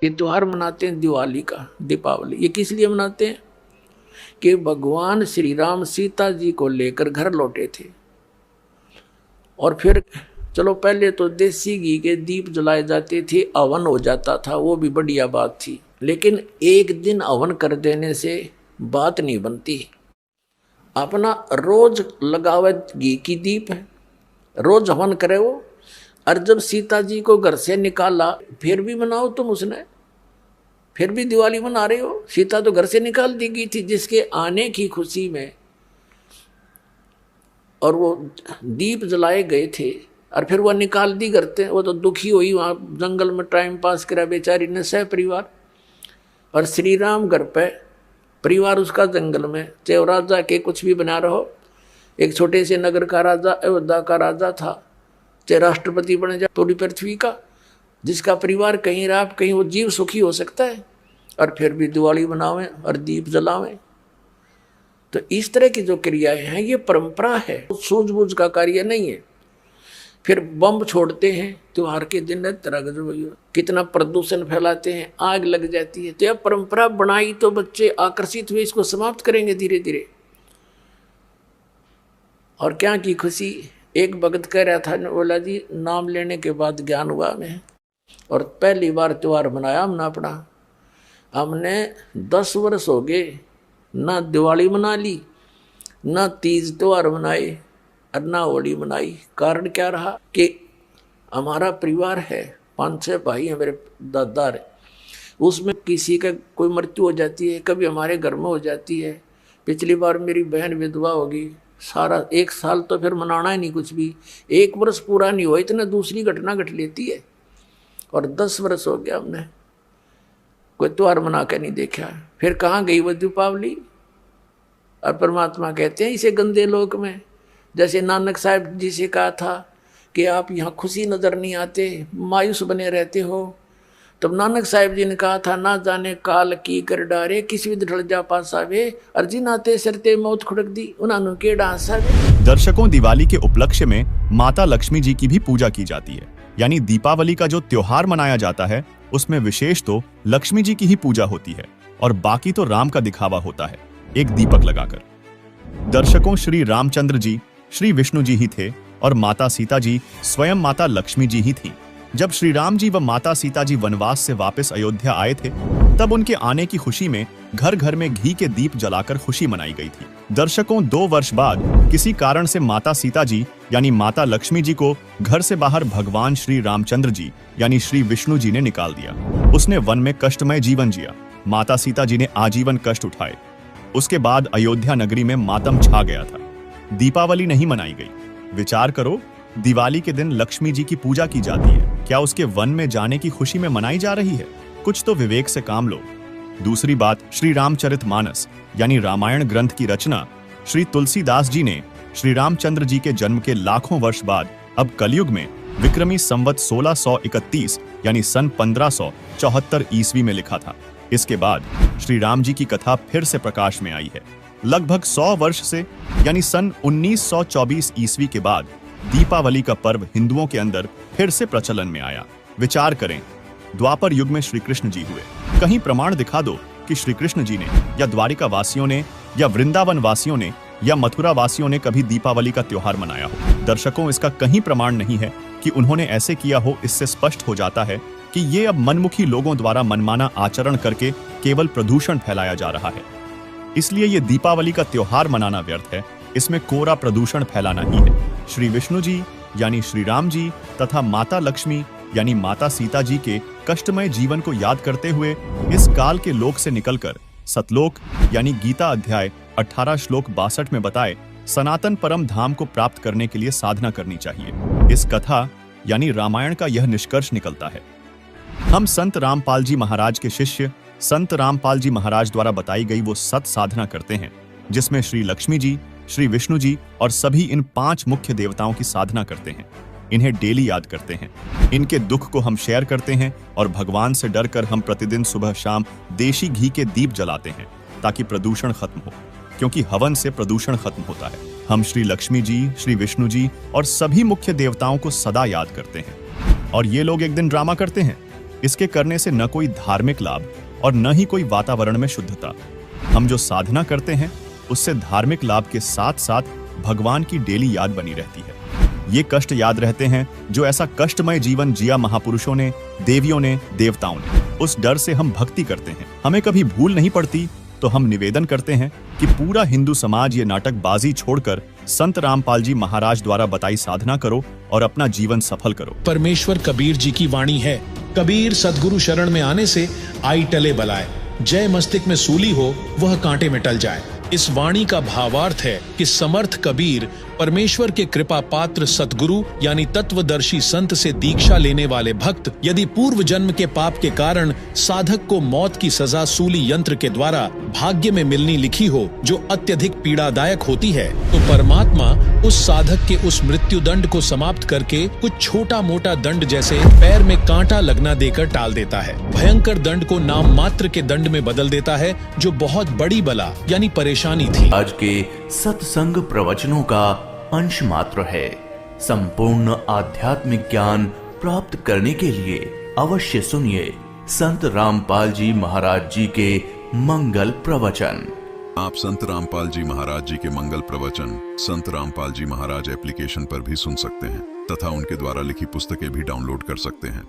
ये त्योहार मनाते हैं दिवाली का, दीपावली। ये किस लिए मनाते हैं कि भगवान श्री राम सीता जी को लेकर घर लौटे थे। और फिर चलो पहले तो देसी घी के दीप जलाए जाते थे, हवन हो जाता था, वो भी बढ़िया बात थी। लेकिन एक दिन हवन कर देने से बात नहीं बनती। अपना रोज लगावे घी की दीप है, रोज हवन करे वो। और जब सीता जी को घर से निकाला, फिर भी मनाओ तुम उसने, फिर भी दिवाली मना रहे हो। सीता तो घर से निकाल दी गई थी जिसके आने की खुशी में, और वो दीप जलाए गए थे और फिर वह निकाल दी करते। वो तो दुखी हुई, वहाँ जंगल में टाइम पास करा बेचारी ने सह परिवार। और श्री राम घर पे, परिवार उसका जंगल में, चाहे वो राजा के कुछ भी बना रहो, एक छोटे से नगर का राजा, अयोध्या का राजा था, चाहे राष्ट्रपति बने जाए पूरी पृथ्वी का, जिसका परिवार कहीं रहा कहीं वो जीव सुखी हो सकता है। और फिर भी दिवाली मनावें और दीप जलावें। तो इस तरह की जो क्रियाएं हैं ये परंपरा है, सूझबूझ का कार्य नहीं है। फिर बम छोड़ते हैं त्योहार के दिन, कितना प्रदूषण फैलाते हैं, आग लग जाती है। तो यह परंपरा बनाई तो बच्चे आकर्षित हुए, इसको समाप्त करेंगे धीरे धीरे। और क्या की खुशी, एक भगत कह रहा था, बोला जी नाम लेने के बाद ज्ञान हुआ हमें, और पहली बार त्योहार मनाया हमने अपना। हमने 10 वर्ष हो गए ना दिवाली मना ली, ना तीज त्योहार मनाए, और ना होली मनाई। कारण क्या रहा कि हमारा परिवार है, 5-6 भाई हैं मेरे दादा रे, उसमें किसी का कोई मृत्यु हो जाती है, कभी हमारे घर में हो जाती है। पिछली बार मेरी बहन विधवा होगी, सारा 1 साल तो फिर मनाना ही नहीं कुछ भी। 1 वर्ष पूरा नहीं हुआ इतना दूसरी घटना घट लेती है। और 10 वर्ष हो गया हमने कोई त्योहार मना के नहीं देखा। फिर कहाँ गई वो दीपावली। और परमात्मा कहते हैं इसे गंदे लोक में, जैसे नानक साहब जी से कहा था कि आप यहाँ खुशी नजर नहीं आते, मायूस बने रहते हो। तब नानक साहब जी ने कहा था, ना जाने काल की कर डारे, किसी भी ढल जा पासावे, अर्जी नाते सरते मौत खुड़क दी, उन्होंने के डांसावे। दर्शकों, दिवाली के उपलक्ष्य में माता लक्ष्मी जी की भी पूजा की जाती है। यानी दीपावली का जो त्योहार मनाया जाता है उसमें विशेष तो लक्ष्मी जी की ही पूजा होती है, और बाकी तो राम का दिखावा होता है एक दीपक लगाकर। दर्शकों, श्री रामचंद्र जी श्री विष्णु जी ही थे, और माता सीता जी स्वयं माता लक्ष्मी जी ही थी। जब श्री राम जी व माता सीता जी वनवास से वापस अयोध्या आए थे, तब उनके आने की खुशी में घर घर में घी के दीप जलाकर खुशी मनाई गई थी। दर्शकों, 2 वर्ष बाद किसी कारण से माता सीता जी यानी माता लक्ष्मी जी को घर से बाहर भगवान श्री रामचंद्र जी यानी श्री विष्णु जी ने निकाल दिया। उसने वन में कष्टमय जीवन जिया। माता सीता जी ने आजीवन कष्ट उठाए। उसके बाद अयोध्या नगरी में मातम छा गया था। दीपावली नहीं मनाई गई। विचार करो, दिवाली के दिन लक्ष्मी जी की पूजा की जाती है, क्या उसके वन में जाने की खुशी में मनाई जा रही है? कुछ तो विवेक से काम लो। दूसरी बात, श्री रामचरितमानस यानी रामायण ग्रंथ की रचना श्री तुलसीदास जी ने श्री रामचंद्र जी के जन्म के लाखों वर्ष बाद अब कलयुग में विक्रमी संवत 1631 यानी सन 1574 ईस्वी में लिखा था। इसके बाद श्री राम जी की कथा फिर से प्रकाश में आई है। लगभग 100 वर्ष से यानी सन 1924 ईस्वी के बाद दीपावली का पर्व हिंदुओं के अंदर फिर से प्रचलन में आया। विचार करें, द्वापर युग में श्री कृष्ण जी हुए, कहीं प्रमाण दिखा दो कि श्री कृष्ण जी ने या द्वारिका वासियों ने या वृंदावन वासियों ने या मथुरा वासियों ने कभी दीपावली का त्योहार मनाया हो। दर्शकों, इसका कहीं प्रमाण नहीं है कि उन्होंने ऐसे किया हो। इससे स्पष्ट हो जाता है कि ये अब मनमुखी लोगों द्वारा मनमाना आचरण करके केवल प्रदूषण फैलाया जा रहा है। इसलिए ये दीपावली का त्योहार मनाना व्यर्थ है, इसमें कोरा प्रदूषण फैलाना ही है। श्री विष्णु जी यानी श्री राम जी तथा माता लक्ष्मी यानी माता सीता जी के कष्टमय जीवन को याद करते हुए इस काल के लोक से निकलकर सतलोक यानी गीता अध्याय 18 श्लोक 62 में बताए सनातन परम धाम को प्राप्त करने के लिए साधना करनी चाहिए। इस कथा यानी रामायण का यह निष्कर्ष निकलता है। हम संत रामपाल जी महाराज के शिष्य संत रामपाल जी महाराज द्वारा बताई गई वो सत साधना करते हैं जिसमें श्री लक्ष्मी जी, श्री विष्णु जी और सभी इन 5 मुख्य देवताओं की साधना करते हैं। इन्हें डेली याद करते हैं, इनके दुख को हम शेयर करते हैं और भगवान से डरकर हम प्रतिदिन सुबह शाम देशी घी के दीप जलाते हैं ताकि प्रदूषण खत्म हो, क्योंकि हवन से प्रदूषण खत्म होता है। हम श्री लक्ष्मी जी, श्री विष्णु जी और सभी मुख्य देवताओं को सदा याद करते हैं। और ये लोग एक दिन ड्रामा करते हैं। इसके करने से न कोई धार्मिक लाभ और न ही कोई वातावरण में शुद्धता। हम जो साधना करते हैं उससे धार्मिक लाभ के साथ साथ भगवान की डेली याद बनी रहती है। ये कष्ट याद रहते हैं जो ऐसा कष्टमय जीवन जिया महापुरुषों ने, देवियों ने, देवताओं ने। उस डर से हम भक्ति करते हैं। हमें कभी भूल नहीं पड़ती तो हम निवेदन करते हैं कि पूरा हिंदू समाज ये नाटकबाजी छोड़कर संत रामपाल जी महाराज द्वारा बताई साधना करो और अपना जीवन सफल करो। परमेश्वर कबीर जी की वाणी है, कबीर सदगुरु शरण में आने से आई टले बलाए, जय मस्तिष्क में सूली हो वह कांटे में टल जाए। इस वाणी का भावार्थ है कि समर्थ कबीर परमेश्वर के कृपा पात्र सतगुरु यानी तत्वदर्शी संत से दीक्षा लेने वाले भक्त यदि पूर्व जन्म के पाप के कारण साधक को मौत की सजा सूली यंत्र के द्वारा भाग्य में मिलनी लिखी हो, जो अत्यधिक पीड़ादायक होती है, तो परमात्मा उस साधक के उस मृत्यु दंड को समाप्त करके कुछ छोटा मोटा दंड जैसे पैर में कांटा लगना देकर टाल देता है। भयंकर दंड को नाम मात्र के दंड में बदल देता है, जो बहुत बड़ी बला यानी परेशानी थी। आज के सत्संग प्रवचनों का अंश मात्र है। संपूर्ण आध्यात्मिक ज्ञान प्राप्त करने के लिए अवश्य सुनिए संत रामपाल जी महाराज जी के मंगल प्रवचन। आप संत रामपाल जी महाराज जी के मंगल प्रवचन संत रामपाल जी महाराज एप्लीकेशन पर भी सुन सकते हैं तथा उनके द्वारा लिखी पुस्तकें भी डाउनलोड कर सकते हैं।